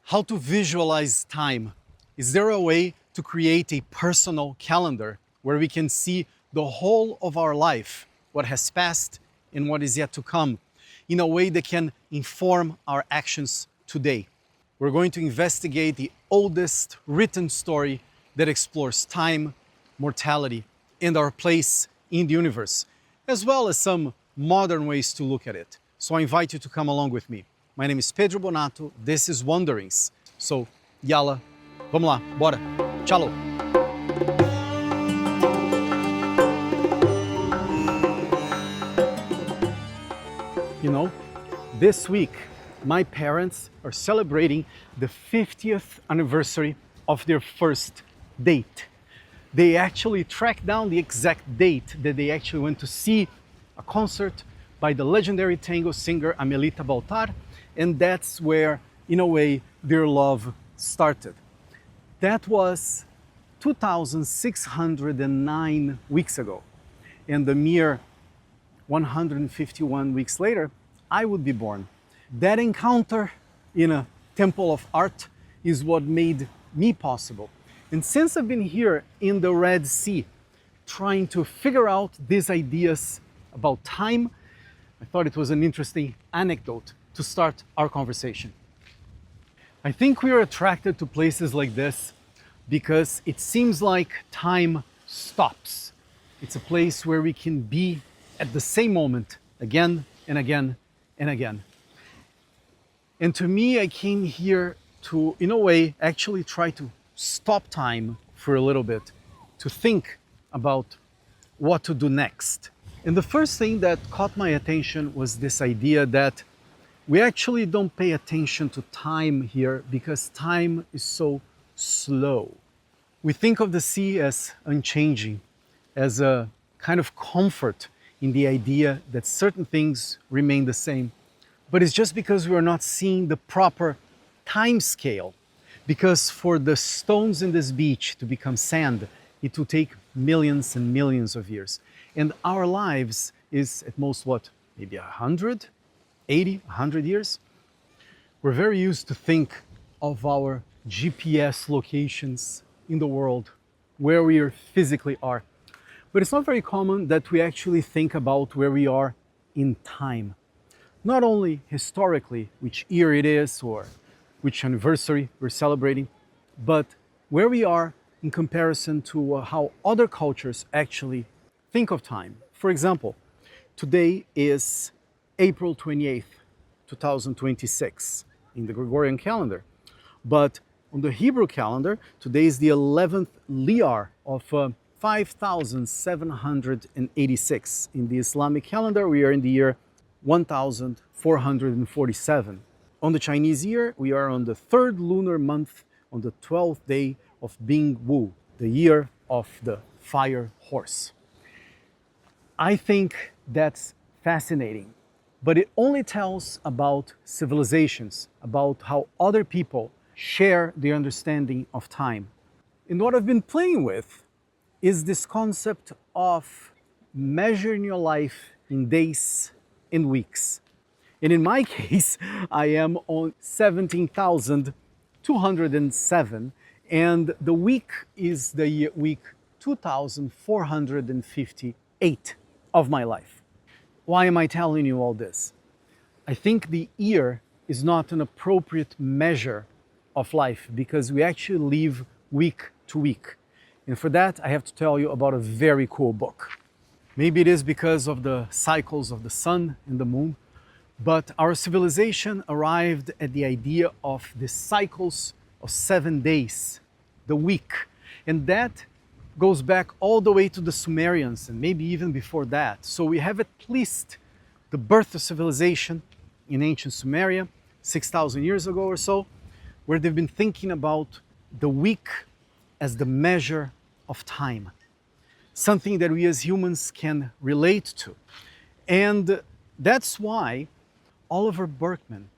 How to visualize time? Is there a way to create a personal calendar where we can see the whole of our life, what has passed and what is yet to come, in a way that can inform our actions today? We're going to investigate the oldest written story that explores time, mortality, and our place in the universe, as well as some modern ways to look at it. So I invite you to come along with me. My name is Pedro Bonatto, this is Wanderings. So, yalla, vamos lá, bora, tchau! You know, this week, my parents are celebrating the 50th anniversary of their first date. They actually tracked down the exact date that they actually went to see a concert by the legendary tango singer Amelita Baltar, and that's where, in a way, their love started. That was 2,609 weeks ago, and a mere 151 weeks later, I would be born. That encounter in a temple of art is what made me possible. And since I've been here in the Red Sea, trying to figure out these ideas about time, I thought it was an interesting anecdote to start our conversation. I think we are attracted to places like this because it seems like time stops. It's a place where we can be at the same moment again and again and again. And to me, I came here to, in a way, actually try to stop time for a little bit, to think about what to do next. And the first thing that caught my attention was this idea that we actually don't pay attention to time here because time is so slow. We think of the sea as unchanging, as a kind of comfort in the idea that certain things remain the same. But it's just because we are not seeing the proper time scale. Because for the stones in this beach to become sand, it will take millions and millions of years. And our lives is at most what, maybe 100, 80, 100 years? We're very used to think of our GPS locations in the world, where we physically are. But it's not very common that we actually think about where we are in time. Not only historically, which year it is or which anniversary we're celebrating, but where we are in comparison to how other cultures actually think of time. For example, today is April 28th, 2026 in the Gregorian calendar. But on the Hebrew calendar, today is the 11th Liyar of 5,786. In the Islamic calendar, we are in the year 1447. On the Chinese year, we are on the third lunar month on the 12th day of Bing Wu, the year of the fire horse. I think that's fascinating, but it only tells about civilizations, about how other people share the understanding of time. And what I've been playing with is this concept of measuring your life in days and weeks. And in my case, I am on 17,207, and the week is the week 2,458 of my life. Why am I telling you all this? I think the year is not an appropriate measure of life because we actually live week to week. And for that, I have to tell you about a very cool book. Maybe it is because of the cycles of the sun and the moon, but our civilization arrived at the idea of the cycles of 7 days, the week. And that goes back all the way to the Sumerians and maybe even before that. So we have at least the birth of civilization in ancient Sumeria, 6,000 years ago or so, where they've been thinking about the week as the measure of time, something that we as humans can relate to. And that's why Oliver Burkman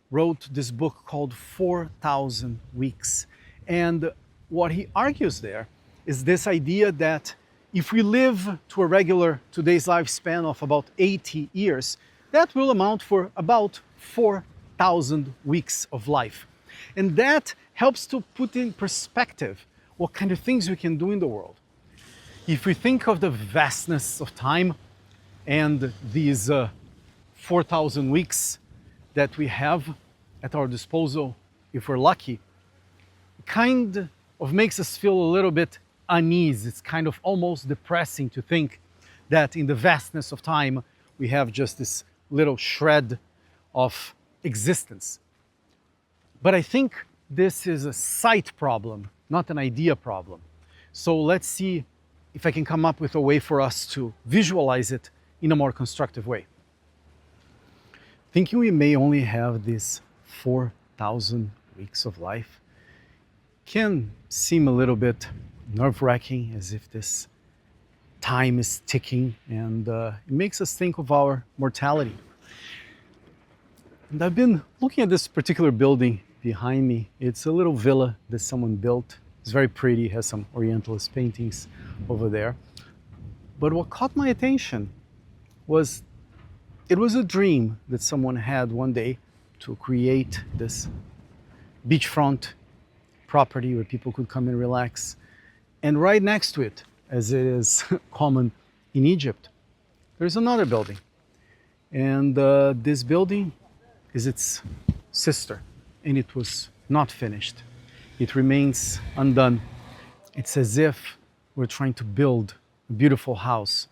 wrote this book called 4,000 Weeks. And what he argues there is this idea that if we live to a regular today's lifespan of about 80 years, that will amount for about 4,000 weeks of life. And that helps to put in perspective what kind of things we can do in the world. If we think of the vastness of time and these 4,000 weeks that we have at our disposal, if we're lucky, it kind of makes us feel a little bit uneasy. It's kind of almost depressing to think that in the vastness of time, we have just this little shred of existence. But I think this is a sight problem, not an idea problem. So let's see if I can come up with a way for us to visualize it in a more constructive way. Thinking we may only have these 4,000 weeks of life can seem a little bit nerve-wracking, as if this time is ticking, and it makes us think of our mortality. And I've been looking at this particular building behind me. It's a little villa that someone built. It's very pretty, has some Orientalist paintings over there. But what caught my attention was it was a dream that someone had one day to create this beachfront property where people could come and relax. And right next to it, as it is common in Egypt, there's another building. And this building is its sister, and it was not finished. It remains undone. It's as if we're trying to build a beautiful house,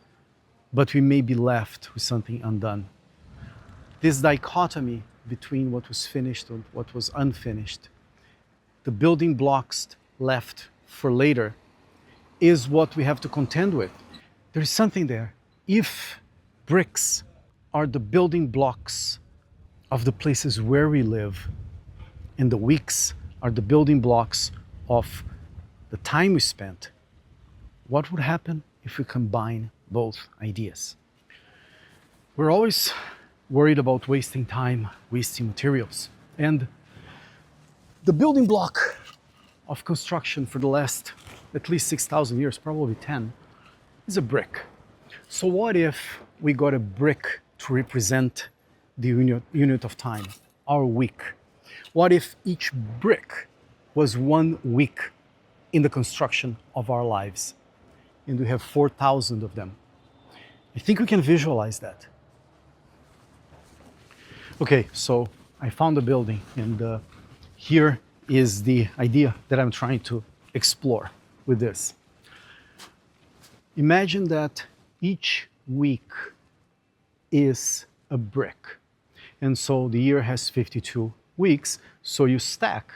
but we may be left with something undone. This dichotomy between what was finished and what was unfinished, the building blocks left for later, is what we have to contend with. There's something there. If bricks are the building blocks of the places where we live, and the weeks are the building blocks of the time we spent, what would happen if we combine both ideas? We're always worried about wasting time, wasting materials. And the building block of construction for the last at least 6,000 years, probably 10, is a brick. So what if we got a brick to represent the unit of time, our week? What if each brick was 1 week in the construction of our lives? And we have 4,000 of them. I think we can visualize that. Okay, so I found a building, and here is the idea that I'm trying to explore with this. Imagine that each week is a brick. And so the year has 52 weeks, so you stack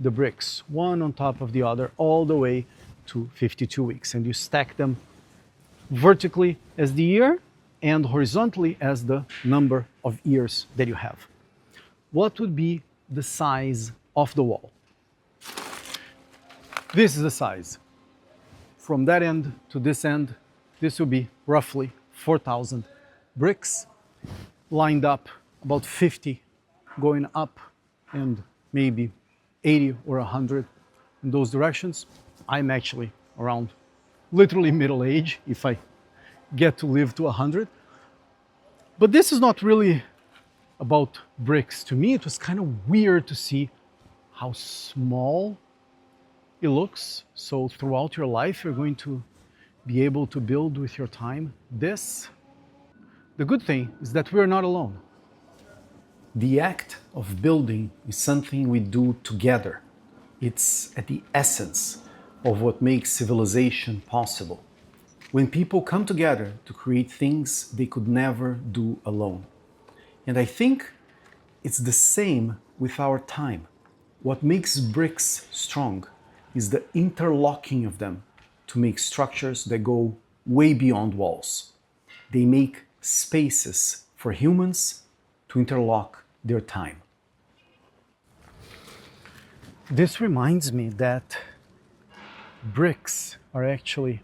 the bricks one on top of the other all the way to 52 weeks, and you stack them vertically as the year and horizontally as the number of years that you have. What would be the size of the wall? This is the size. From that end to this end, this will be roughly 4,000 bricks lined up, about 50 going up, and maybe 80 or 100 in those directions. I'm actually around literally middle age if I get to live to 100. But this is not really about bricks. To me, it was kind of weird to see how small it looks. So throughout your life, you're going to be able to build with your time this. The good thing is that we're not alone. The act of building is something we do together. It's at the essence of what makes civilization possible. When people come together to create things they could never do alone. And I think it's the same with our time. What makes bricks strong is the interlocking of them to make structures that go way beyond walls. They make spaces for humans to interlock their time. This reminds me that bricks are actually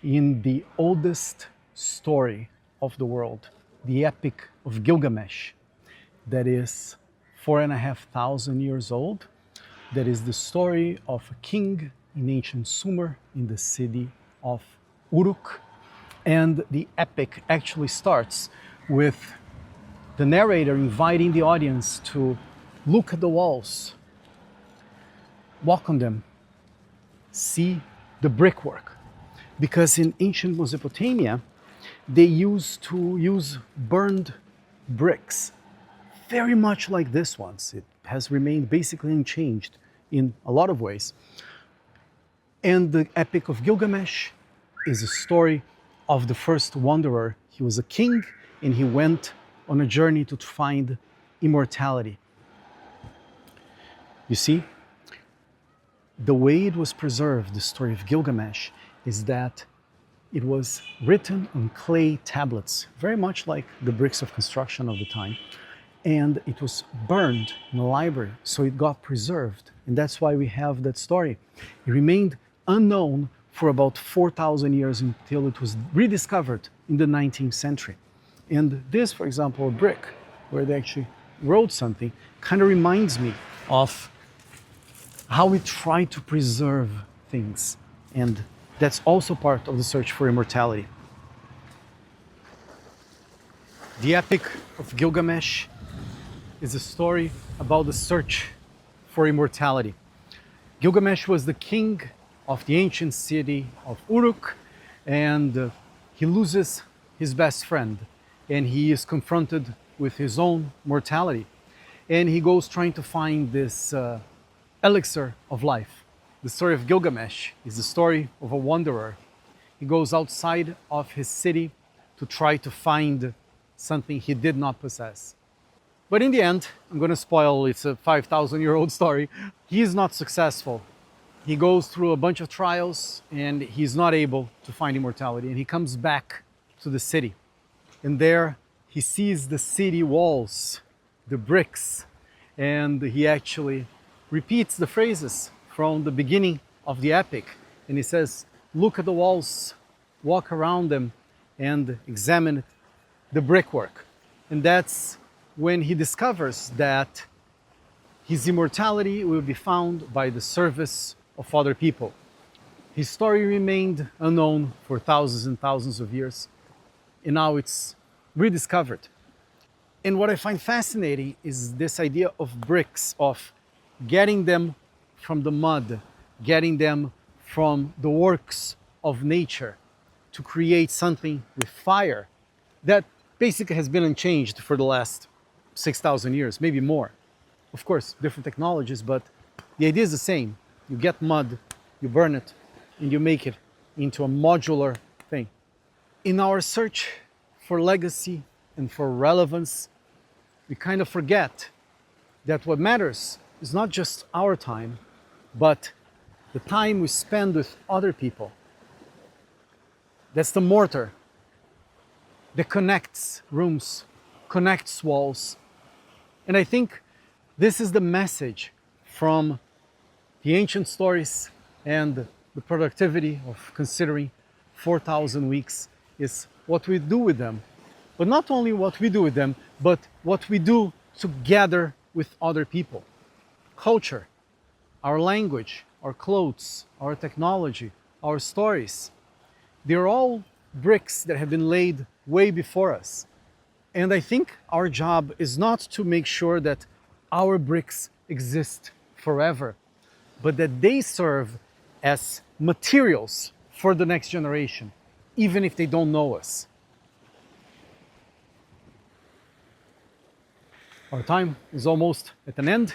in the oldest story of the world, the Epic of Gilgamesh, that is 4,500 years old. That is the story of a king in ancient Sumer in the city of Uruk. And the epic actually starts with the narrator inviting the audience to look at the walls walk on them, see the brickwork. Because in ancient Mesopotamia, they used to use burned bricks, very much like this one. It has remained basically unchanged in a lot of ways. And the Epic of Gilgamesh is a story of the first wanderer. He was a king and he went on a journey to find immortality. You see, the way it was preserved, the story of Gilgamesh, is that it was written on clay tablets, very much like the bricks of construction of the time. And it was burned in a library, so it got preserved. And that's why we have that story. It remained unknown for about 4,000 years until it was rediscovered in the 19th century. And this, for example, a brick, where they actually wrote something, kind of reminds me of how we try to preserve things. And that's also part of the search for immortality. The Epic of Gilgamesh is a story about the search for immortality. Gilgamesh was the king of the ancient city of Uruk, and he loses his best friend, and he is confronted with his own mortality. And he goes trying to find this elixir of life. The story of Gilgamesh is the story of a wanderer. He goes outside of his city to try to find something he did not possess. But in the end, I'm going to spoil, it's a 5,000-year-old story. He is not successful. He goes through a bunch of trials and he's not able to find immortality. And he comes back to the city. And there he sees the city walls, the bricks, and he actually repeats the phrases from the beginning of the epic. And he says, look at the walls, walk around them, and examine the brickwork. And that's when he discovers that his immortality will be found by the service of other people. His story remained unknown for thousands and thousands of years, and now it's rediscovered. And what I find fascinating is this idea of bricks, of getting them from the mud, getting them from the works of nature to create something with fire that basically has been unchanged for the last 6,000 years, maybe more. Of course, different technologies, but the idea is the same. You get mud, you burn it, and you make it into a modular thing. In our search for legacy and for relevance, we kind of forget that what matters is not just our time, but the time we spend with other people. That's the mortar that connects rooms, connects walls. And I think this is the message from the ancient stories and the productivity of considering 4,000 weeks is what we do with them. But not only what we do with them, but what we do together with other people. Culture, our language, our clothes, our technology, our stories. They're all bricks that have been laid way before us. And I think our job is not to make sure that our bricks exist forever, but that they serve as materials for the next generation, even if they don't know us. Our time is almost at an end.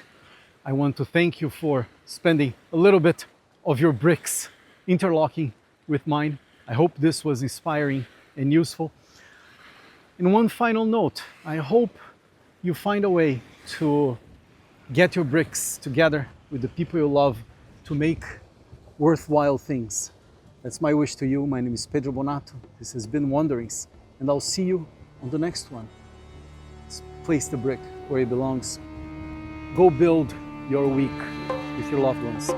I want to thank you for spending a little bit of your bricks interlocking with mine. I hope this was inspiring and useful. And one final note, I hope you find a way to get your bricks together with the people you love to make worthwhile things. That's my wish to you. My name is Pedro Bonatto. This has been Wanderings, and I'll see you on the next one. Let's place the brick where it belongs. Go build your week with your loved ones.